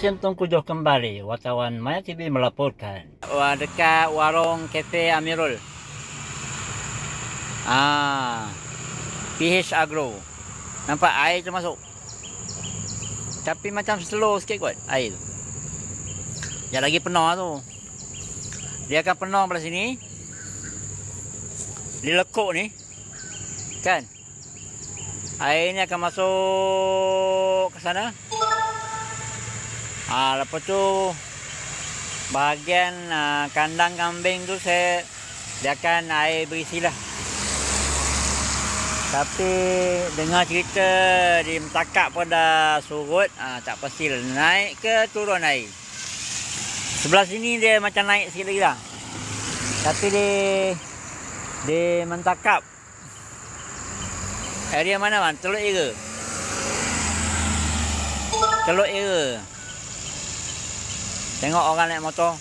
Sentung Kujuh kembali, wartawan Maya TV melaporkan. Dekat warung Cafe Amirul. PH Agro. Nampak air termasuk. Tapi macam slow sikit kot air tu. Sekejap lagi penuh tu. Dia akan penuh belah sini. Dia lekuk ni. Kan? Air ni akan masuk ke sana. Lepas tu bahagian kandang kambing tu dia akan air berisi lah. Tapi dengar cerita di Metakak pun dah surut, tak pasti naik ke turun air. Sebelah sini dia macam naik sikit lagi lah. Tapi di Mentakap area mana man? Teluk Era. Teluk Era. Tengok orang naik motor.